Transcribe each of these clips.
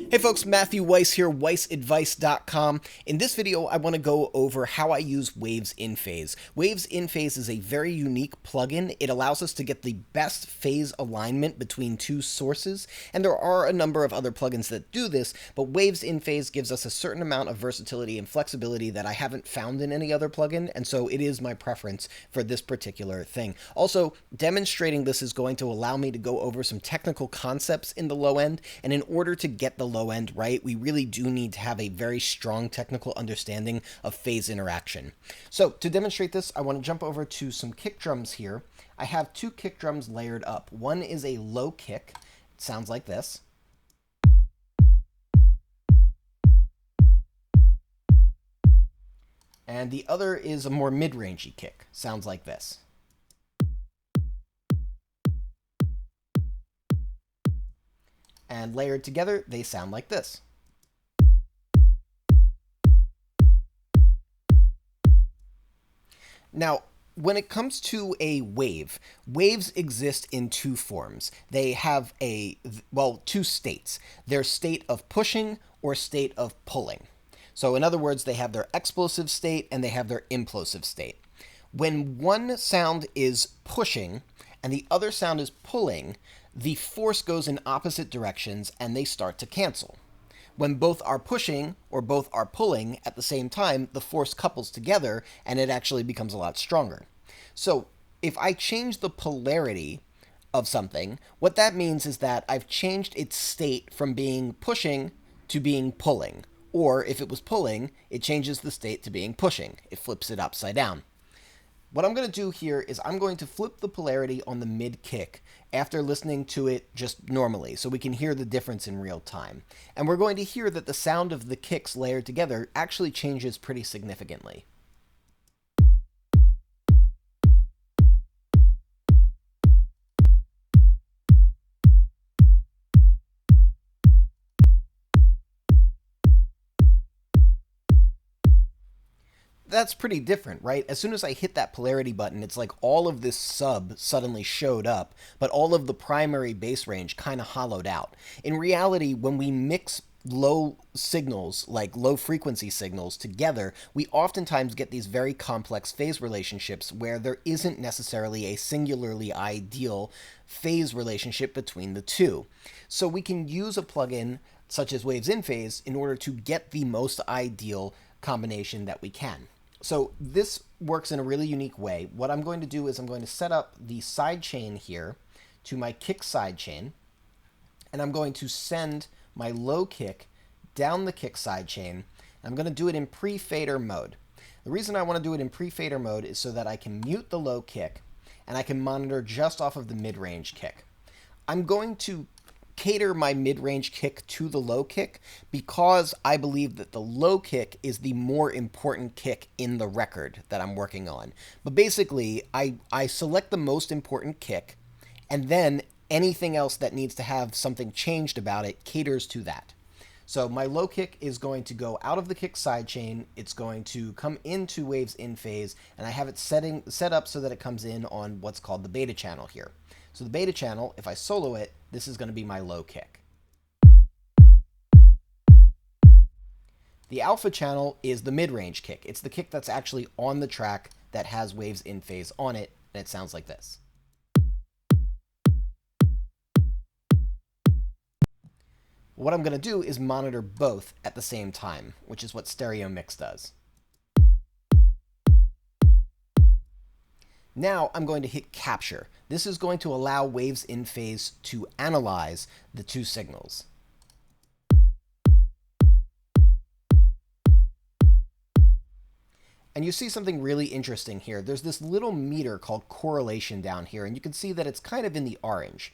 Hey folks, Matthew Weiss here, WeissAdvice.com. In this video, I want to go over how I use Waves InPhase. Waves InPhase is a very unique plugin. It allows us to get the best phase alignment between two sources, and there are a number of other plugins that do this, but Waves InPhase gives us a certain amount of versatility and flexibility that I haven't found in any other plugin, and so it is my preference for this particular thing. Also, demonstrating this is going to allow me to go over some technical concepts in the low end, and in order to get the low end right, we really do need to have a very strong technical understanding of phase interaction. So to demonstrate this, I want to jump over to some kick drums here. I have two kick drums layered up. One is a low kick. It sounds like this. And the other is a more mid-rangey kick. Sounds like this. And layered together, they sound like this. Now, when it comes to a wave, waves exist in two forms. They have two states. Their state of pushing or state of pulling. So in other words, they have their explosive state and they have their implosive state. When one sound is pushing and the other sound is pulling, the force goes in opposite directions and they start to cancel. When both are pushing or both are pulling at the same time, the force couples together and it actually becomes a lot stronger. So if I change the polarity of something, what that means is that I've changed its state from being pushing to being pulling. Or if it was pulling, it changes the state to being pushing. It flips it upside down. What I'm going to do here is I'm going to flip the polarity on the mid kick after listening to it just normally so we can hear the difference in real time. And we're going to hear that the sound of the kicks layered together actually changes pretty significantly. That's pretty different, right? As soon as I hit that polarity button, it's like all of this sub suddenly showed up, but all of the primary bass range kind of hollowed out. In reality, when we mix low signals, like low frequency signals, together, we oftentimes get these very complex phase relationships where there isn't necessarily a singularly ideal phase relationship between the two. So we can use a plugin such as Waves InPhase in order to get the most ideal combination that we can. So this works in a really unique way. What I'm going to do is I'm going to set up the sidechain here to my kick sidechain, and I'm going to send my low kick down the kick sidechain. I'm going to do it in pre-fader mode. The reason I want to do it in pre-fader mode is so that I can mute the low kick and I can monitor just off of the mid-range kick. I'm going to cater my mid-range kick to the low kick because I believe that the low kick is the more important kick in the record that I'm working on. But basically, I select the most important kick, and then anything else that needs to have something changed about it caters to that. So my low kick is going to go out of the kick sidechain, it's going to come into Waves InPhase, and I have it set up so that it comes in on what's called the beta channel here. So the beta channel, if I solo it, this is going to be my low kick. The alpha channel is the mid-range kick. It's the kick that's actually on the track that has Waves InPhase on it, and it sounds like this. What I'm going to do is monitor both at the same time, which is what stereo mix does. Now I'm going to hit capture. This is going to allow Waves InPhase to analyze the two signals. And you see something really interesting here. There's this little meter called correlation down here, and you can see that it's kind of in the orange.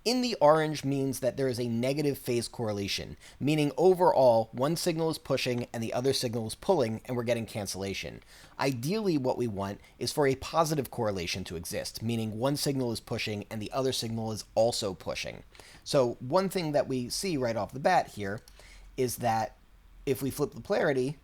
In the orange means that there is a negative phase correlation, meaning overall one signal is pushing and the other signal is pulling and we're getting cancellation. Ideally what we want is for a positive correlation to exist, meaning one signal is pushing and the other signal is also pushing. So one thing that we see right off the bat here is that if we flip the polarity,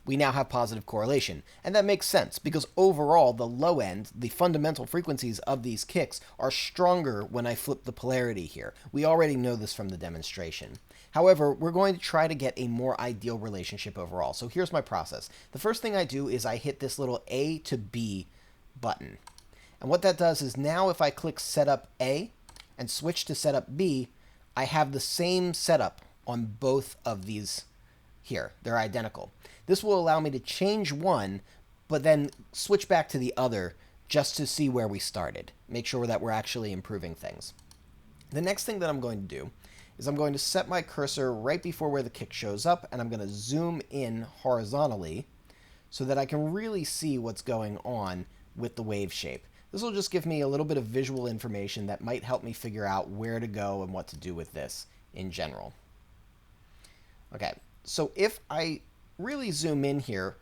we now have positive correlation. And that makes sense because overall, the low end, the fundamental frequencies of these kicks are stronger when I flip the polarity here. We already know this from the demonstration. However, we're going to try to get a more ideal relationship overall. So here's my process. The first thing I do is I hit this little A to B button. And what that does is now if I click Setup A and switch to Setup B, I have the same setup on both of these here. They're identical. This will allow me to change one, but then switch back to the other just to see where we started. Make sure that we're actually improving things. The next thing that I'm going to do is I'm going to set my cursor right before where the kick shows up, and I'm going to zoom in horizontally so that I can really see what's going on with the wave shape. This will just give me a little bit of visual information that might help me figure out where to go and what to do with this in general. Okay, so if I really zoom in here,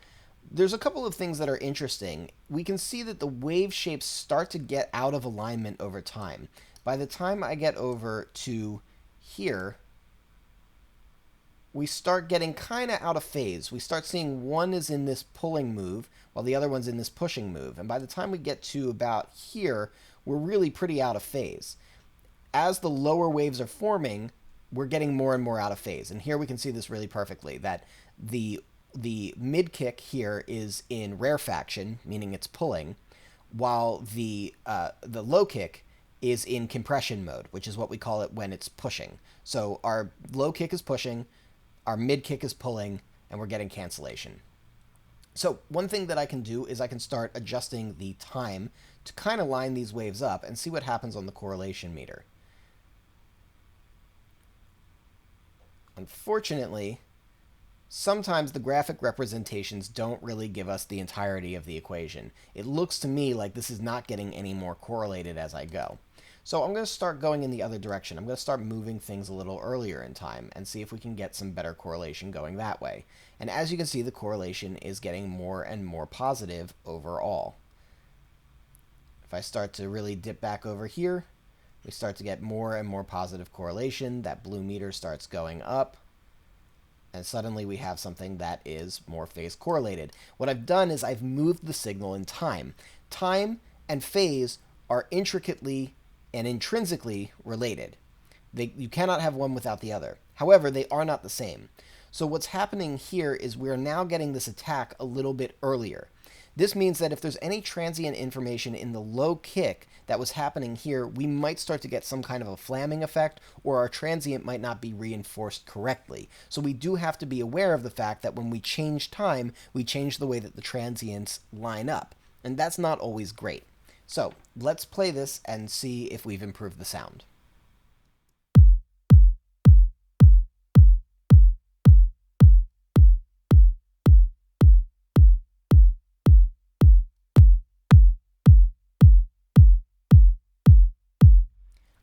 there's a couple of things that are interesting. We can see that the wave shapes start to get out of alignment over time. By the time I get over to here, we start getting kind of out of phase. We start seeing one is in this pulling move while the other one's in this pushing move. And by the time we get to about here, we're really pretty out of phase. As the lower waves are forming, we're getting more and more out of phase. And here we can see this really perfectly, that the mid kick here is in rarefaction, meaning it's pulling, while the low kick is in compression mode, which is what we call it when it's pushing. So our low kick is pushing, our mid kick is pulling, and we're getting cancellation. So one thing that I can do is I can start adjusting the time to kind of line these waves up and see what happens on the correlation meter. Unfortunately, sometimes the graphic representations don't really give us the entirety of the equation. It looks to me like this is not getting any more correlated as I go. So I'm going to start going in the other direction. I'm going to start moving things a little earlier in time and see if we can get some better correlation going that way. And as you can see, the correlation is getting more and more positive overall. If I start to really dip back over here, we start to get more and more positive correlation. That blue meter starts going up. And suddenly we have something that is more phase correlated. What I've done is I've moved the signal in time. Time and phase are intricately and intrinsically related. You cannot have one without the other. However, they are not the same. So what's happening here is we're now getting this attack a little bit earlier. This means that if there's any transient information in the low kick that was happening here, we might start to get some kind of a flamming effect, or our transient might not be reinforced correctly. So we do have to be aware of the fact that when we change time, we change the way that the transients line up. And that's not always great. So let's play this and see if we've improved the sound.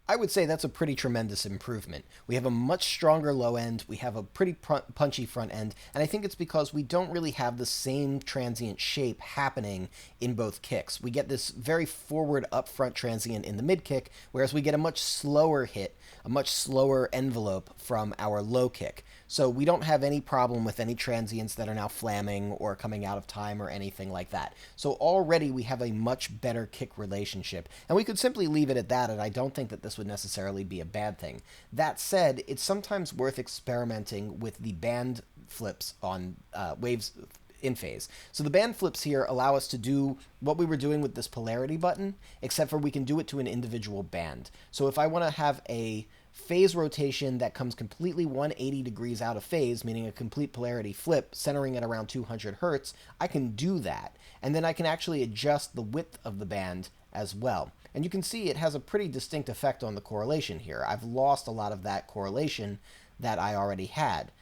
I would say that's a pretty tremendous improvement. We have a much stronger low end, we have a pretty punchy front end, and I think it's because we don't really have the same transient shape happening in both kicks. We get this very forward upfront transient in the mid kick, whereas we get a much slower hit, a much slower envelope from our low kick. So we don't have any problem with any transients that are now flamming or coming out of time or anything like that. So already we have a much better kick relationship, and we could simply leave it at that, and I don't think that this would necessarily be a bad thing. That said, it's sometimes worth experimenting with the band flips on waves InPhase. So the band flips here allow us to do what we were doing with this polarity button, except for we can do it to an individual band. So if I want to have a phase rotation that comes completely 180 degrees out of phase, meaning a complete polarity flip, centering at around 200 hertz, I can do that. And then I can actually adjust the width of the band as well. And you can see it has a pretty distinct effect on the correlation here. I've lost a lot of that correlation that I already had.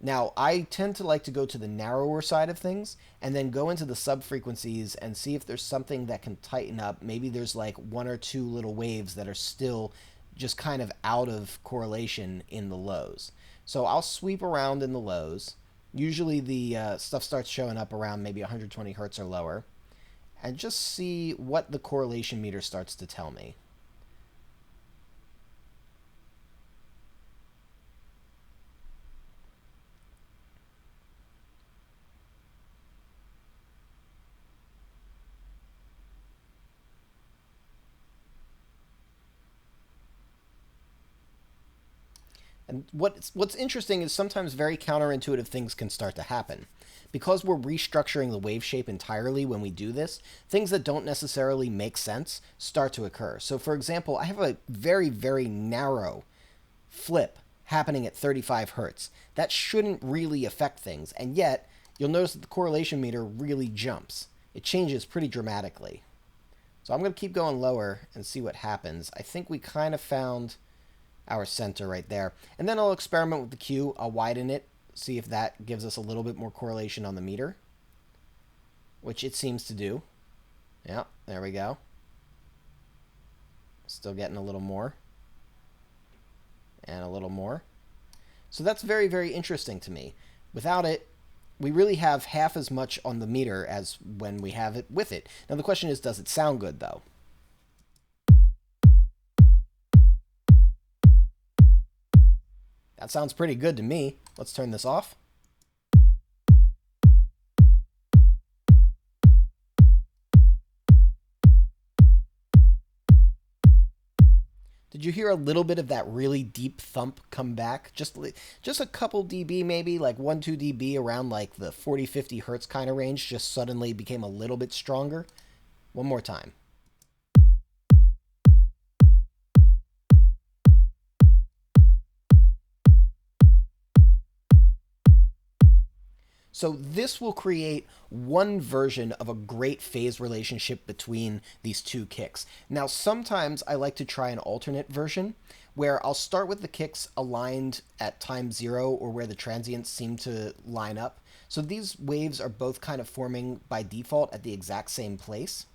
Now, I tend to like to go to the narrower side of things and then go into the sub-frequencies and see if there's something that can tighten up. Maybe there's like one or two little waves that are still just kind of out of correlation in the lows. So I'll sweep around in the lows. Usually the stuff starts showing up around maybe 120 hertz or lower, and just see what the correlation meter starts to tell me. And what's interesting is sometimes very counterintuitive things can start to happen. Because we're restructuring the wave shape entirely when we do this, things that don't necessarily make sense start to occur. So for example, I have a very, very narrow flip happening at 35 hertz. That shouldn't really affect things, and yet you'll notice that the correlation meter really jumps. It changes pretty dramatically. So I'm going to keep going lower and see what happens. I think we kind of found our center right there. And then I'll experiment with the Q. I'll widen it, see if that gives us a little bit more correlation on the meter, which it seems to do. Yeah, there we go. Still getting a little more. And a little more. So that's very, very interesting to me. Without it, we really have half as much on the meter as when we have it with it. Now the question is, does it sound good though? That sounds pretty good to me. Let's turn this off. Did you hear a little bit of that really deep thump come back? Just a couple dB maybe, like 1-2 dB around like the 40-50 hertz kind of range, just suddenly became a little bit stronger. One more time. So this will create one version of a great phase relationship between these two kicks. Now, sometimes I like to try an alternate version where I'll start with the kicks aligned at time 0 or where the transients seem to line up. So these waves are both kind of forming by default at the exact same place.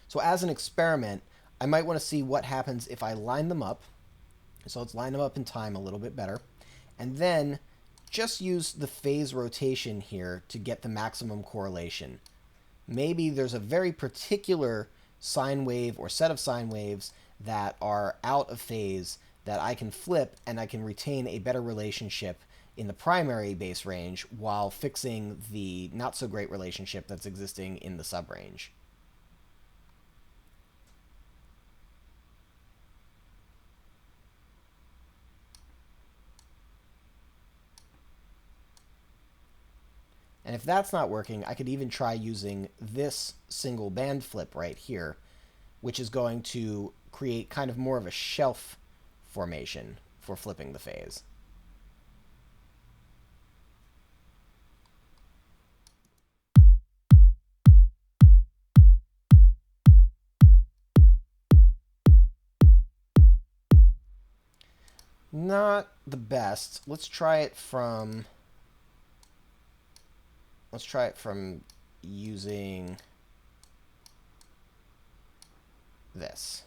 So as an experiment, I might want to see what happens if I line them up. So let's line them up in time a little bit better. And then just use the phase rotation here to get the maximum correlation. Maybe there's a very particular sine wave or set of sine waves that are out of phase that I can flip, and I can retain a better relationship in the primary base range while fixing the not so great relationship that's existing in the sub-range. And if that's not working, I could even try using this single band flip right here, which is going to create kind of more of a shelf formation for flipping the phase. Not the best. Let's try it from using this.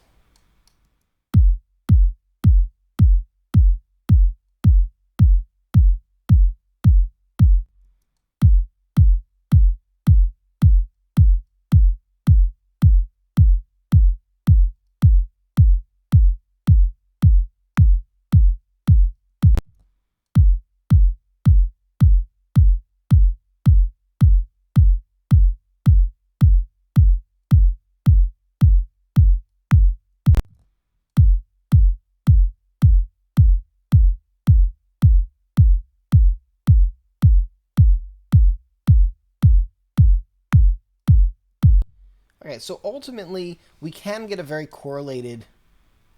Okay, so ultimately, we can get a very correlated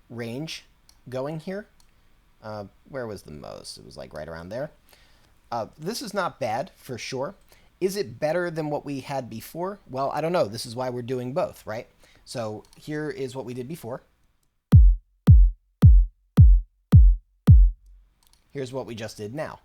range going here. Where was the most? It was like right around there. This is not bad, for sure. Is it better than what we had before? Well, I don't know. This is why we're doing both, right? So here is what we did before. Here's what we just did now.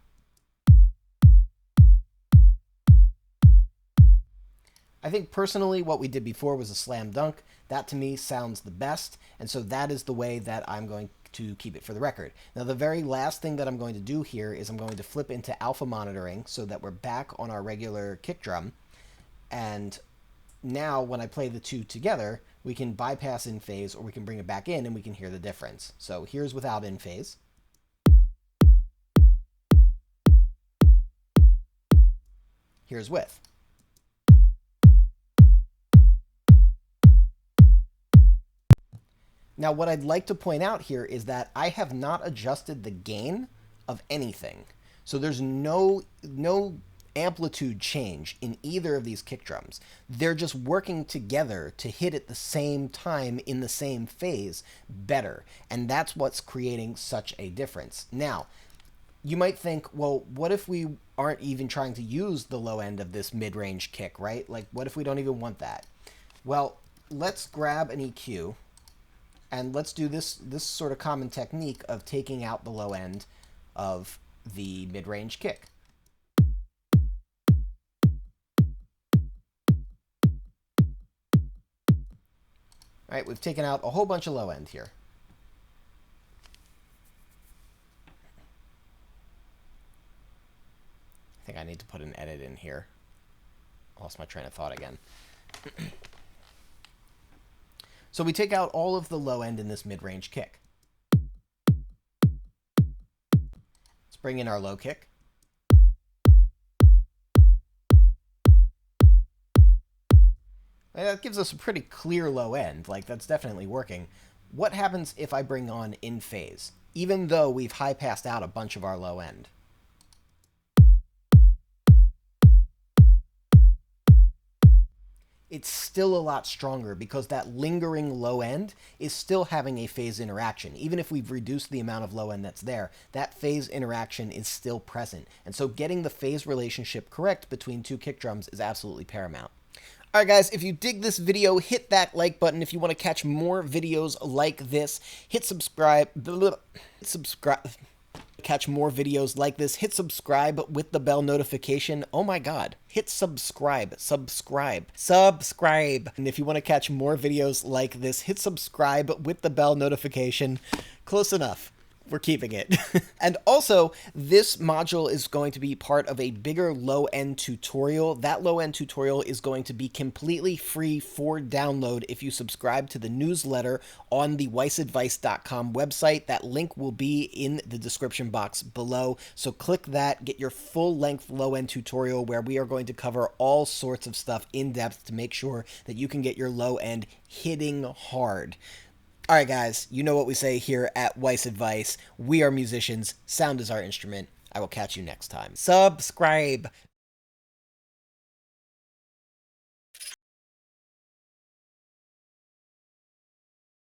I think personally what we did before was a slam dunk. That to me sounds the best, and so that is the way that I'm going to keep it for the record. Now the very last thing that I'm going to do here is I'm going to flip into alpha monitoring so that we're back on our regular kick drum, and now when I play the two together, we can bypass InPhase or we can bring it back in and we can hear the difference. So here's without InPhase. Here's with. Now, what I'd like to point out here is that I have not adjusted the gain of anything. So there's no amplitude change in either of these kick drums. They're just working together to hit at the same time in the same phase better. And that's what's creating such a difference. Now, you might think, well, what if we aren't even trying to use the low end of this mid-range kick, right? Like, what if we don't even want that? Well, let's grab an EQ, and let's do this sort of common technique of taking out the low end of the mid-range kick. All right, we've taken out a whole bunch of low end here. I think I need to put an edit in here. I lost my train of thought again. So we take out all of the low end in this mid-range kick. Let's bring in our low kick. That gives us a pretty clear low end. Like, that's definitely working. What happens if I bring on InPhase, even though we've high-passed out a bunch of our low end? It's still a lot stronger because that lingering low end is still having a phase interaction. Even if we've reduced the amount of low end that's there, that phase interaction is still present. And so getting the phase relationship correct between two kick drums is absolutely paramount. Alright guys, if you dig this video, hit that like button. If you want to catch more videos like this, hit subscribe. Catch more videos like this, hit subscribe with the bell notification. Oh my god, hit subscribe. And if you want to catch more videos like this, hit subscribe with the bell notification. Close enough. We're keeping it. And also, this module is going to be part of a bigger low-end tutorial. That low-end tutorial is going to be completely free for download if you subscribe to the newsletter on the WeissAdvice.com website. That link will be in the description box below. So click that, get your full-length low-end tutorial where we are going to cover all sorts of stuff in depth to make sure that you can get your low-end hitting hard. All right, guys, you know what we say here at WeissAdvice. We are musicians. Sound is our instrument. I will catch you next time. Subscribe.